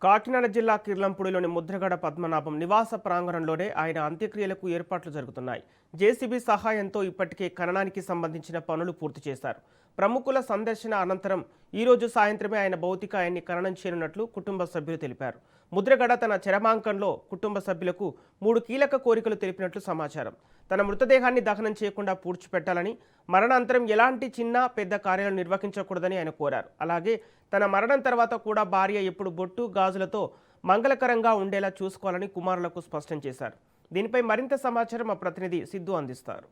కాకినాడ జిల్లా కిర్లంపూడిలోని ముద్రగడ పద్మనాభం నివాస ప్రాంగణంలోనే ఆయన అంత్యక్రియలకు ఏర్పాట్లు జరుగుతున్నాయి. జేసీబీ సహాయంతో ఇప్పటికే ఖననానికి సంబంధించిన పనులు పూర్తి చేశారు. ప్రముఖుల సందర్శన అనంతరం ఈరోజు సాయంత్రమే ఆయన భౌతికాయాన్ని ఖననం చేయనున్నట్లు కుటుంబ సభ్యులు తెలిపారు. ముద్రగడ తన చరమాంకంలో కుటుంబ సభ్యులకు 3 కీలక కోరికలు తెలిపినట్లు సమాచారం. తన మృతదేహాన్ని దహనం చేయకుండా పూడ్చిపెట్టాలని, మరణాంతరం ఎలాంటి చిన్న పెద్ద కార్యాలు నిర్వహించకూడదని ఆయన కోరారు. అలాగే తన మరణం తర్వాత కూడా భార్య ఎప్పుడు బొట్టు గాజులతో మంగళకరంగా ఉండేలా చూసుకోవాలని కుమారులకు స్పష్టం చేశారు. దీనిపై మరింత సమాచారం మా ప్రతినిధి సిద్ధు అందిస్తారు.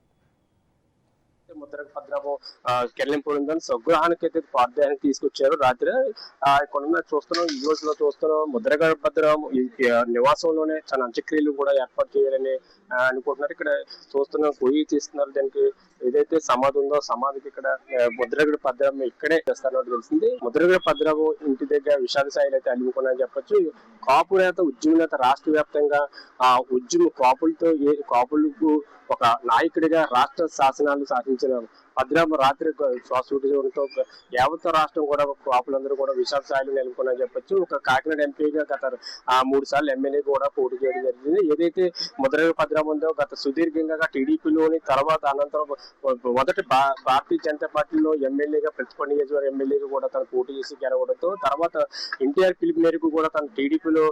ముద్రగడ పద్మనాభం కెర్లింపూడి స్వగృహానికి అయితే పార్థయాన్ని తీసుకొచ్చారు. రాత్రి ఇక్కడ చూస్తున్నాం, ఈ రోజులో చూస్తున్నాం ముద్రగడ పద్మనాభం నివాసంలోనే తన అంత్యక్రియలు కూడా ఏర్పాటు చేయాలని అనుకుంటున్నారు. ఇక్కడ చూస్తున్నాం, పొయ్యి తీస్తున్నారు. దానికి ఏదైతే సమాధి ఉందో సమాధికి ఇక్కడ ముద్రగడ పద్మనాభం ఇక్కడే చేస్తారన్నట్టు తెలిసింది. ముద్రగడ పద్మనాభం ఇంటి దగ్గర విషాద స్థాయిలో అయితే అల్లుకున్నారని చెప్పొచ్చు. కాపు నేత, ఉద్యమ నేత, రాష్ట్ర వ్యాప్తంగా ఉద్యమ కాపులకు ఒక నాయకుడిగా రాష్ట్ర శాసనాలు శాసించిన పద్మనాభం రాత్రి శ్వాస విడిచడంతో యావత్ రాష్ట్రం కూడా కాపులందరూ కూడా విషాద స్థాయిలో నెలకొన్నారని చెప్పొచ్చు. ఒక కాకినాడ ఎంపీగా గత 3 సార్లు ఎమ్మెల్యే కూడా పోటీ చేయడం జరిగింది. ఏదైతే ముద్రగడ పద్మనాభం ఉందో గత సుదీర్ఘంగా టీడీపీలోని తర్వాత అనంతరం మొదటి భారతీయ జనతా పార్టీలో ఎమ్మెల్యేగా, ప్రతిపక్ష నియోజకవర్గ ఎమ్మెల్యేగా కూడా తను పోటీ చేసి గెలవడంతో తర్వాత ఎన్టీఆర్ పిలుపు మేరకు కూడా తన టీడీపీలో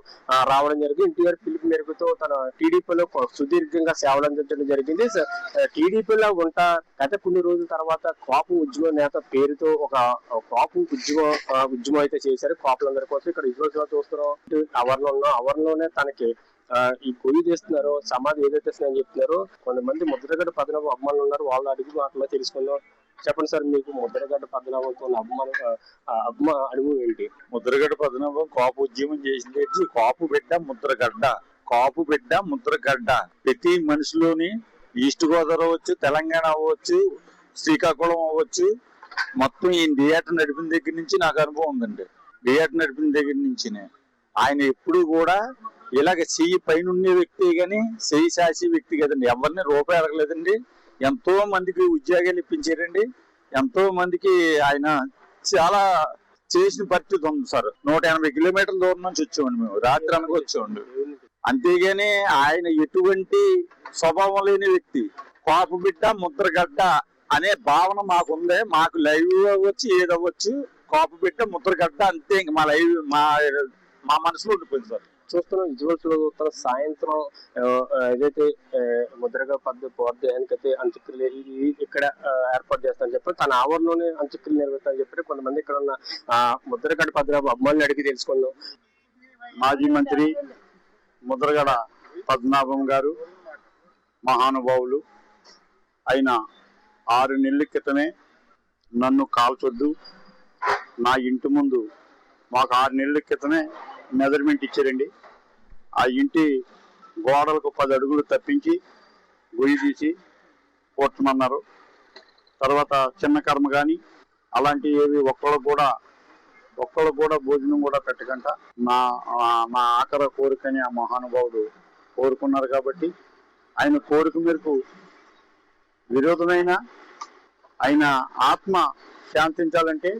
రావడం జరిగింది. ఎన్టీఆర్ పిలుపు మేరకుతో తన టీడీపీలో సుదీర్ఘంగా సేవలు అందించడం జరిగింది. టీడీపీలో గత కొన్ని రోజుల తర్వాత కాపు ఉద్యమ నేత పేరుతో ఒక కాపు ఉద్యమం అయితే చేశారు కాపులందరి కోసం. ఇక్కడ ఈ రోజులో చూస్తున్నాం, అవర్లోనే తనకి ఈ పొయ్యి తీస్తున్నారు, సమాధి ఏదైతే అని చెప్తున్నారో. కొంతమంది ముద్రగడ పద్మనాభం అభిమానులు ఉన్నారు, వాళ్ళు అడిగి మాటలో తెలుసుకుందాం. చెప్పండి సార్, మీకు ముద్రగడ పద్మనాభంతో అనుభవం ఏంటి? ముద్రగడ పద్మనాభం కాపు ఉద్యమం చేసింది. కాపు బిడ్డ ముద్రగడ్డ ప్రతి మనిషిలోని ఈస్ట్ గోదావరి అవ్వచ్చు, తెలంగాణ అవ్వచ్చు, శ్రీకాకుళం అవ్వచ్చు, మొత్తం ఈ థియేటర్ నడిపిన దగ్గర నుంచి నాకు అనుభవం ఉందండి. థియేటర్ నడిపిన దగ్గర నుంచి ఆయన ఎప్పుడు కూడా ఇలాగ చెయ్యి పైన ఉండే వ్యక్తి కానీ చెయ్యి శాసి వ్యక్తి కదండి. ఎవరిని రూపాయి అడగలేదండి. ఎంతో మందికి ఉద్యోగాలు ఇప్పించారండి. ఎంతో మందికి ఆయన చాలా చేసిన పరిస్థితి ఉంది సార్. 180 కిలోమీటర్ల దూరం నుంచి వచ్చామండి మేము, రాత్రి అనగా వచ్చామండి. అంతేగాని ఆయన ఎటువంటి స్వభావం లేని వ్యక్తి. కాపు బిడ్డ ముద్రగడ్డ అనే భావన మాకుంది. మాకు లైవ్ అవ్వచ్చు, ఏదవ్వచ్చు, కాపు బిడ్డ ముద్రగడ్డ అంతే. ఇంక మా లైవ్ మా మనసులో ఉండిపోయింది సార్. చూస్తున్నాం, విజువల్స్ లో చూస్తున్న సాయంత్రం ఏదైతే ముద్రగడ పద్మనాభానికి అయితే అంత్యక్రియలు ఇక్కడ ఏర్పాటు చేస్తానని చెప్పి తన ఆవరణలోనే అంత్యక్రియలు నిర్వహిస్తానని చెప్పి కొంతమంది ఇక్కడ ఉన్న ముద్రగడ పద్మనాభం అభిమానులు అడిగి తెలుసుకుందాం. మాజీ మంత్రి ముద్రగడ పద్మనాభం గారు మహానుభావులు. ఆయన 6 నెలల క్రితమే నన్ను కాల్చొద్దు, నా ఇంటి ముందు మాకు 6 నెలల క్రితమే మెజర్మెంట్ ఇచ్చారండి. ఆ ఇంటి గోడలకు 10 అడుగులు తప్పించి గొయ్యి తీసి పూడ్చమన్నారు. తర్వాత చిన్న కర్మ కానీ అలాంటి ఏవి ఒక్కళ్ళు కూడా భోజనం కూడా పెట్టకుండా నా ఆఖరి కోరికని ఆ మహానుభావుడు కోరుకున్నారు. కాబట్టి ఆయన కోరిక మేరకు విరోధమైన ఆయన ఆత్మ శాంతించాలంటే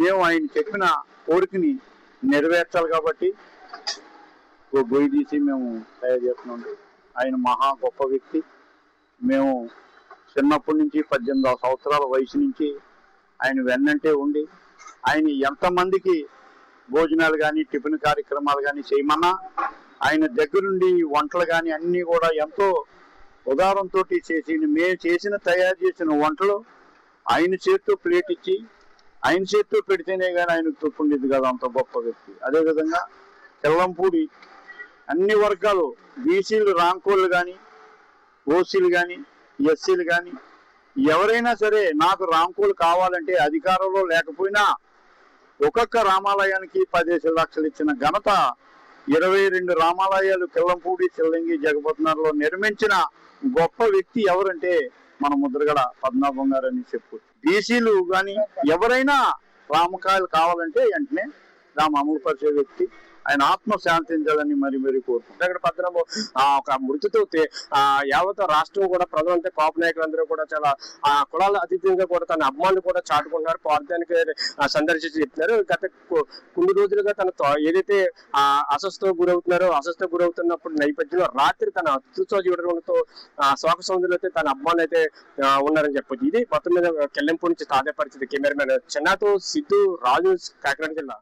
మేము ఆయన చెప్పిన కోరికని నెరవేర్చాలి. కాబట్టి గొయ్యి తీసి మేము తయారు చేస్తున్నాం. ఆయన మహా గొప్ప వ్యక్తి. మేము చిన్నప్పటి నుంచి 18 సంవత్సరాల వయసు నుంచి ఆయన వెన్నంటే ఉండి ఆయన ఎంతమందికి భోజనాలు కానీ టిఫిన్ కార్యక్రమాలు కానీ చేయమన్నా ఆయన దగ్గరుండి వంటలు కానీ అన్నీ కూడా ఎంతో ఉదారంతో చేసి మేము తయారు చేసిన వంటలు ఆయన చేతితో ప్లేట్ ఇచ్చి ఆయన చేతితో పెడితేనే కానీ ఆయనకు తొప్పుండేది కదా, అంత గొప్ప వ్యక్తి. అదేవిధంగా కెల్లంపూడి అన్ని వర్గాలు, బీసీలు, రాంకోళ్ళు కానీ, ఓసీలు కానీ, ఎస్సీలు కానీ ఎవరైనా సరే నాకు రాంకోలు కావాలంటే అధికారంలో లేకపోయినా ఒక్కొక్క రామాలయానికి 15 లక్షలు ఇచ్చిన ఘనత 22 రామాలయాలు కెల్లంపూడి, చిల్లంగి, జగపతినగర్లో నిర్మించిన గొప్ప వ్యక్తి ఎవరంటే మన ముద్రగడ పద్మనాభం గారు అని చెప్పు. బీసీలు కానీ ఎవరైనా రామకాయలు కావాలంటే వెంటనే దాన్ని అమలు పరిచే వ్యక్తి. ఆయన ఆత్మ శాంతించాలని మరి కోరుకుంటున్నాను. ముద్రగడ పద్మనాభం ఒక మృతితో యావత్ రాష్ట్రం కూడా ప్రజలంటే కాపు నాయకులందరూ కూడా చాలా కులాల అతీతంగా కూడా తన అభిమానులు కూడా చాటుకుంటున్నారు. పార్థానికి సందర్శించి చెప్తున్నారు. గత కొన్ని రోజులుగా తన ఏదైతే అస్వస్థకు గురవుతున్నప్పుడు నేపథ్యంలో రాత్రి తన అత్యుత్సవ చూడడంతో శోక సౌందర్యంతో తన అభిమానులు అయితే ఉన్నారని చెప్పొచ్చు. ఇది మొత్తం మీద కెల్లెంపూడి నుంచి తాజా పరిస్థితి. కెమెరామెన్ చెన్నాతో సిద్ధు, రాజు, కాకినాడ జిల్లా.